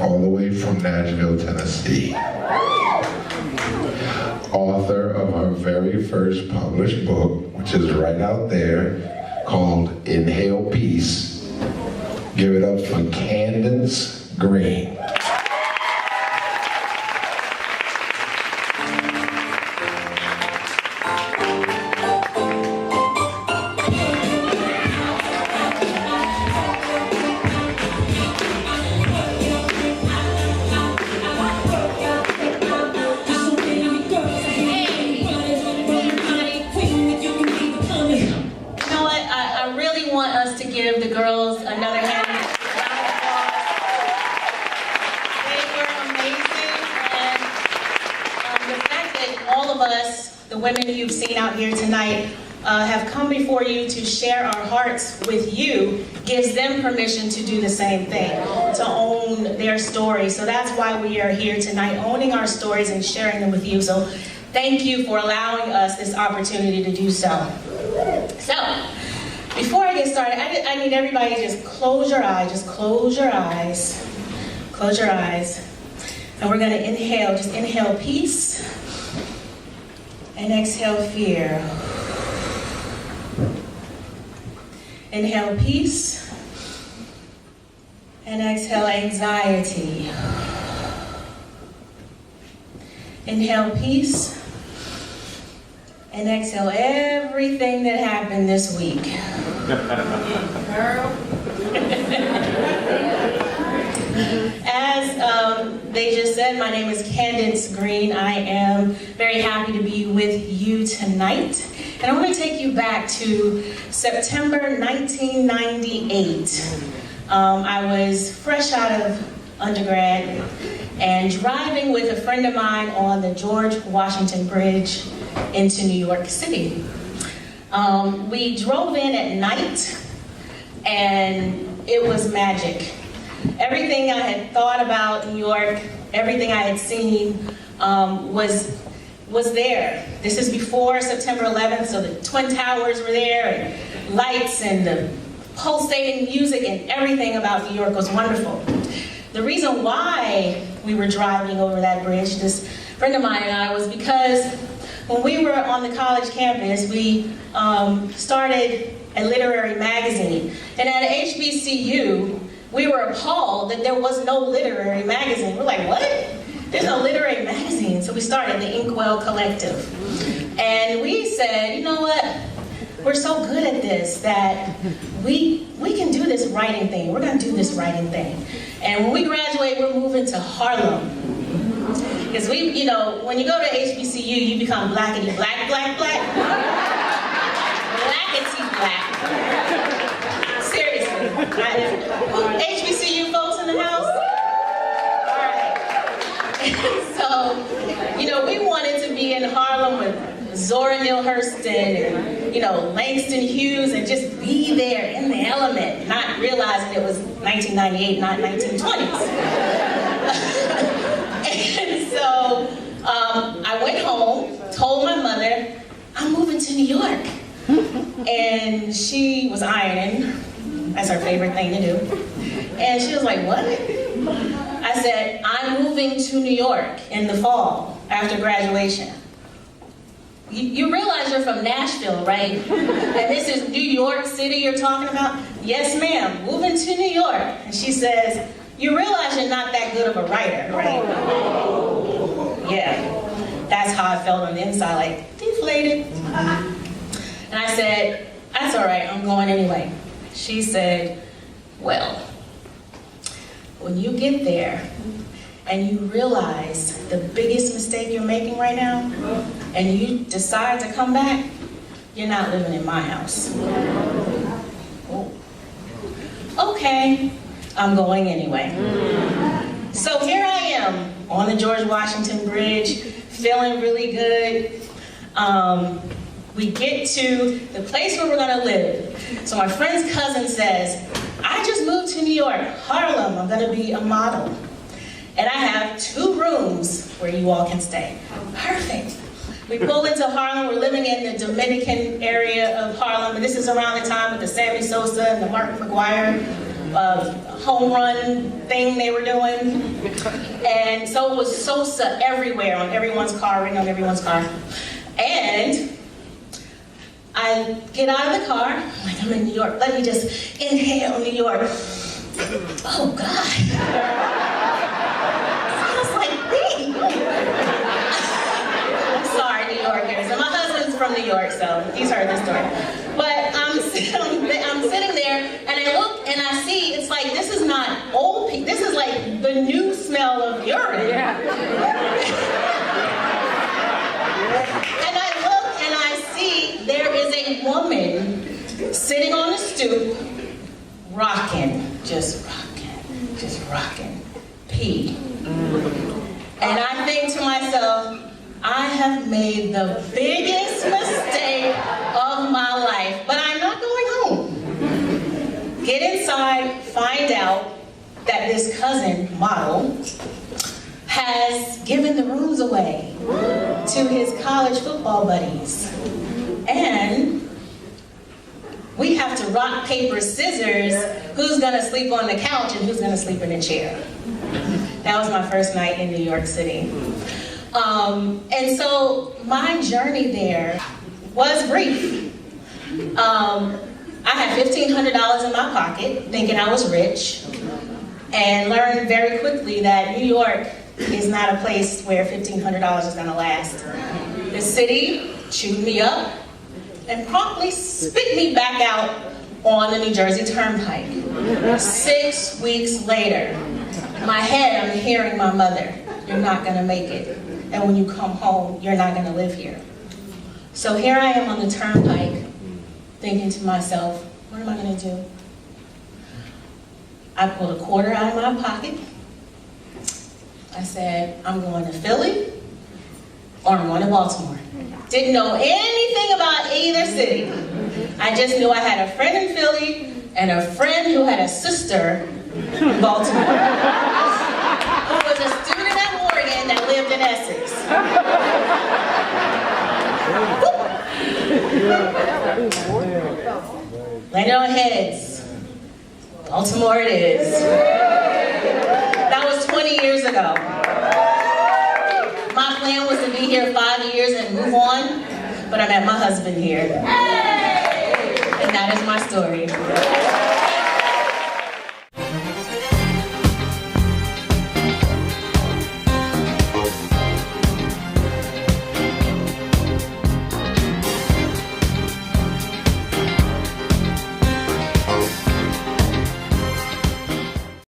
all the way from Nashville, Tennessee. Author of her very first published book, which is right out there, called Inhale Peace. Give it up for Candance Greene. Give the girls another hand. They were amazing, and the fact that all of us, the women you've seen out here tonight, have come before you to share our hearts with you gives them permission to do the same thing, to own their story. So that's why we are here tonight, owning our stories and sharing them with you. So thank you for allowing us this opportunity to do so. So, before I get started, I need everybody to just close your eyes. Just close your eyes. Close your eyes. And we're going to inhale. Just inhale peace. And exhale fear. Inhale peace. And exhale anxiety. Inhale peace. And exhale everything that happened this week. Girl. As they just said, my name is Candance Greene. I am very happy to be with you tonight. And I want to take you back to September 1998. I was fresh out of undergrad and driving with a friend of mine on the George Washington Bridge into New York City. We drove in at night, and it was magic. Everything I had thought about New York, everything I had seen was there. This is before September 11th, so the Twin Towers were there, and lights and the pulsating music and everything about New York was wonderful. The reason why we were driving over that bridge, this friend of mine and I, was because when we were on the college campus, we started a literary magazine. And at HBCU, we were appalled that there was no literary magazine. We're like, what? There's no literary magazine. So we started the Inkwell Collective. And we said, you know what? We're so good at this that we can do this writing thing. We're going to do this writing thing. And when we graduate, we're moving to Harlem. Because when you go to HBCU, you become blackety black, black, black. Blackety black. Seriously. HBCU folks in the house? All right. So, we wanted to be in Harlem with Zora Neale Hurston and, Langston Hughes, and just be there in the element, not realizing it was 1998, not 1920s. And so I went home, told my mother, I'm moving to New York. And she was ironing. That's her favorite thing to do. And she was like, what? I said, I'm moving to New York in the fall after graduation. You realize you're from Nashville, right? And this is New York City you're talking about? Yes, ma'am, moving to New York. And she says, you realize you're not that good of a writer, right? Yeah, that's how I felt on the inside, like, deflated. And I said, that's all right, I'm going anyway. She said, well, when you get there and you realize the biggest mistake you're making right now, and you decide to come back, you're not living in my house. Oh. Okay, I'm going anyway. So here I am on the George Washington Bridge, feeling really good. We get to the place where we're gonna live. So my friend's cousin says, I just moved to New York, Harlem, I'm gonna be a model. And I have 2 rooms where you all can stay. Perfect. We pull into Harlem, we're living in the Dominican area of Harlem, and this is around the time with the Sammy Sosa and the Mark McGuire home run thing they were doing. And so it was Sosa everywhere, on everyone's car, written on everyone's car. And I get out of the car, I'm like, I'm in New York. Let me just inhale New York. Oh, God. Sounds like me. I'm sorry, New Yorkers. And my husband's from New York, so he's heard this story. But I'm sitting there, and I look, and I see, it's like, this is not old people. This is like the new smell of urine. Yeah. And I look, and I see there is a woman sitting on the stoop, rocking, just rocking, pee. And I think to myself, I have made the biggest mistake of my life, but I'm not going home. Get inside, find out that this cousin, model, has given the rooms away to his college football buddies. And we have to rock, paper, scissors, who's gonna sleep on the couch and who's gonna sleep in a chair. That was my first night in New York City. And so my journey there was brief. I had $1,500 in my pocket, thinking I was rich, and learned very quickly that New York is not a place where $1,500 is gonna last. The city chewed me up and promptly spit me back out on the New Jersey Turnpike. 6 weeks later, in my head, I'm hearing my mother, you're not gonna make it. And when you come home, you're not gonna live here. So here I am on the turnpike, thinking to myself, what am I gonna do? I pulled a quarter out of my pocket. I said, I'm going to Philly, or I'm going to Baltimore. Didn't know anything about either city. I just knew I had a friend in Philly, and a friend who had a sister in Baltimore, who was a student at Morgan that lived in Essex. Landed on heads. Baltimore it is. That was 20 years ago. My plan was to be here 5 years and move on, but I met my husband here. And that is my story.